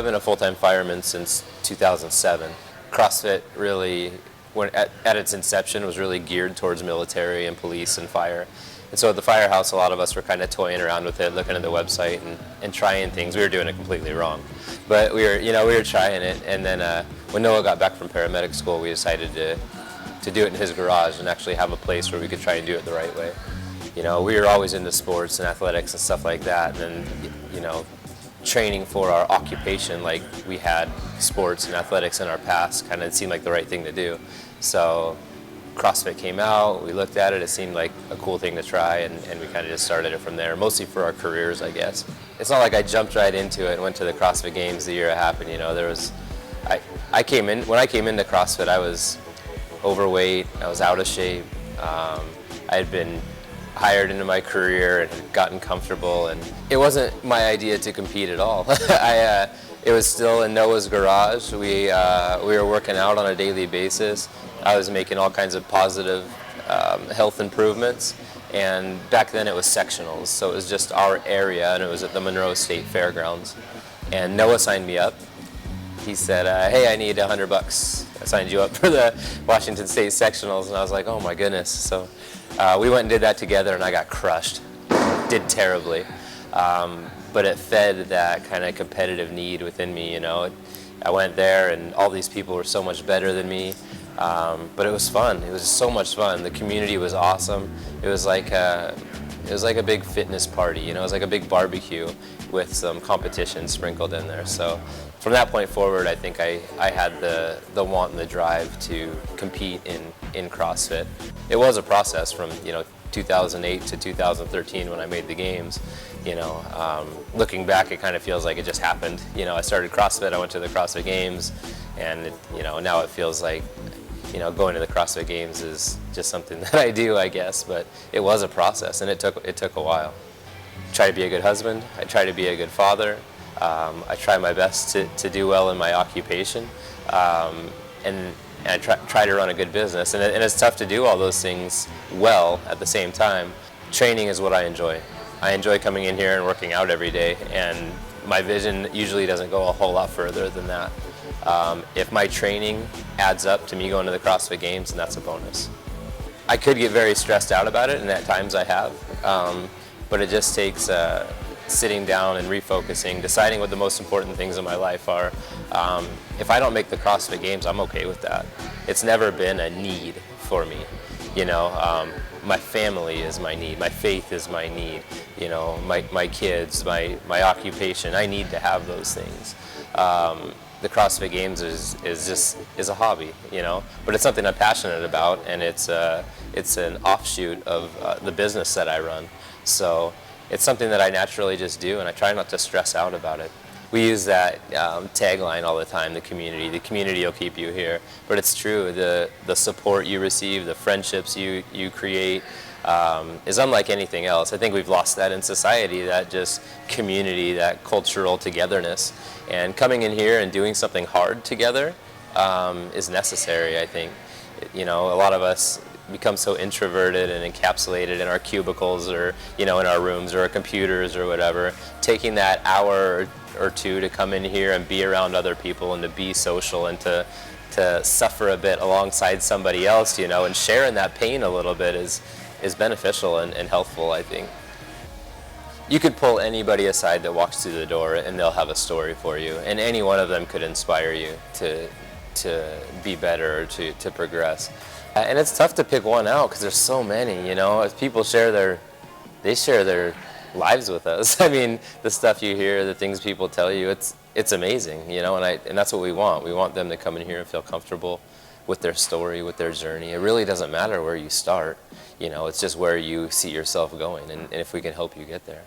been a full-time fireman since 2007. CrossFit really, at its inception, was really geared towards military and police and fire. And so at the firehouse, a lot of us were kind of toying around with it, looking at the website and trying things. We were doing it completely wrong, but we were trying it. And then when Noah got back from paramedic school, we decided to do it in his garage and actually have a place where we could try and do it the right way. We were always into sports and athletics and stuff like that, and then, training for our occupation, like we had sports and athletics in our past, kind of seemed like the right thing to do. So CrossFit came out, we looked at it, it seemed like a cool thing to try, and we kind of just started it from there, mostly for our careers, I guess. It's not like I jumped right into it and went to the CrossFit Games the year it happened. When I came into CrossFit, I was overweight, I was out of shape, I had been hired into my career and had gotten comfortable, and it wasn't my idea to compete at all. It was still in Noah's garage. We were working out on a daily basis. I was making all kinds of positive health improvements, and back then it was sectionals, so it was just our area, and it was at the Monroe State Fairgrounds. And Noah signed me up. He said, hey, I need $100. I signed you up for the Washington State sectionals, and I was like, oh my goodness. So we went and did that together, and I got crushed. Did terribly. But it fed that kind of competitive need within me, I went there, and all these people were so much better than me. But it was fun. It was so much fun. The community was awesome. It was like a big fitness party, it was like a big barbecue with some competition sprinkled in there. So from that point forward, I think I had the want and the drive to compete in CrossFit. It was a process from 2008 to 2013 when I made the games. Looking back, it kind of feels like it just happened. I started CrossFit, I went to the CrossFit Games, and now it feels like going to the CrossFit Games is just something that I do, I guess. But it was a process, and it took a while. Try to be a good husband. I try to be a good father. I try my best to do well in my occupation, and I try to run a good business. And it's tough to do all those things well at the same time. Training is what I enjoy. I enjoy coming in here and working out every day, and my vision usually doesn't go a whole lot further than that. If my training adds up to me going to the CrossFit Games, then that's a bonus. I could get very stressed out about it, and at times I have, but it just takes sitting down and refocusing, deciding what the most important things in my life are. If I don't make the CrossFit Games, I'm okay with that. It's never been a need for me. My family is my need, my faith is my need, my kids, my occupation. I need to have those things. The CrossFit Games is a hobby, but it's something I'm passionate about, and it's an offshoot of the business that I run. So it's something that I naturally just do, and I try not to stress out about it. We use that tagline all the time, the community will keep you here. But it's true, the support you receive, the friendships you create is unlike anything else. I think we've lost that in society, that just community, that cultural togetherness. And coming in here and doing something hard together is necessary, I think. A lot of us become so introverted and encapsulated in our cubicles or in our rooms or our computers or whatever. Taking that hour or two to come in here and be around other people and to be social and to suffer a bit alongside somebody else, and sharing that pain a little bit is beneficial and helpful, I think. You could pull anybody aside that walks through the door and they'll have a story for you, and any one of them could inspire you to be better or to progress. And it's tough to pick one out because there's so many, as people share their lives with us. I mean, the stuff you hear, the things people tell you, it's amazing, and that's what we want. We want them to come in here and feel comfortable with their story, with their journey. It really doesn't matter where you start, it's just where you see yourself going, and if we can help you get there.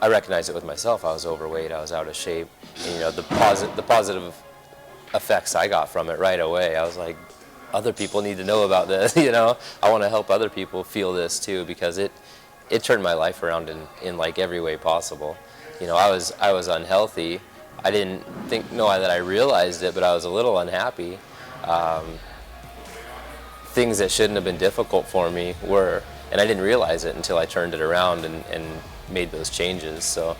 I recognize it with myself. I was overweight, I was out of shape, and the positive effects I got from it right away. I was like, other people need to know about this, I want to help other people feel this too, because it turned my life around in like every way possible. I was unhealthy. I didn't know that I realized it, but I was a little unhappy. Things that shouldn't have been difficult for me were, and I didn't realize it until I turned it around and made those changes. So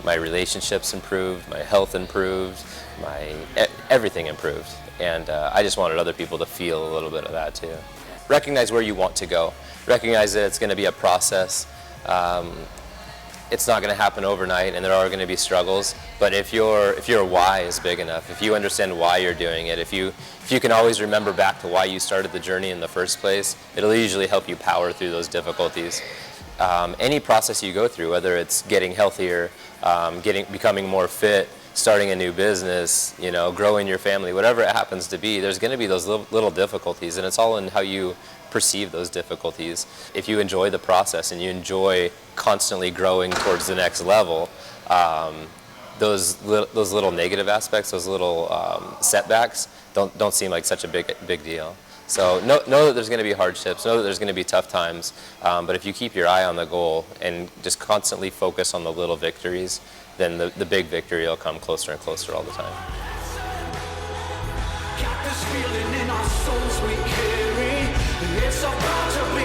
my relationships improved, my health improved, everything improved. And I just wanted other people to feel a little bit of that too. Recognize where you want to go. Recognize that it's going to be a process. It's not going to happen overnight, and there are going to be struggles. But if your why is big enough, if you understand why you're doing it, if you can always remember back to why you started the journey in the first place, it'll usually help you power through those difficulties. Any process you go through, whether it's getting healthier, becoming more fit, starting a new business, growing your family, whatever it happens to be, there's going to be those little difficulties, and it's all in how you perceive those difficulties. If you enjoy the process and you enjoy constantly growing towards the next level, those little negative aspects, those little setbacks, don't seem like such a big deal. So know that there's going to be hardships, know that there's going to be tough times, but if you keep your eye on the goal and just constantly focus on the little victories, then the big victory will come closer and closer all the time. Got this feeling in our souls we carry. It's about to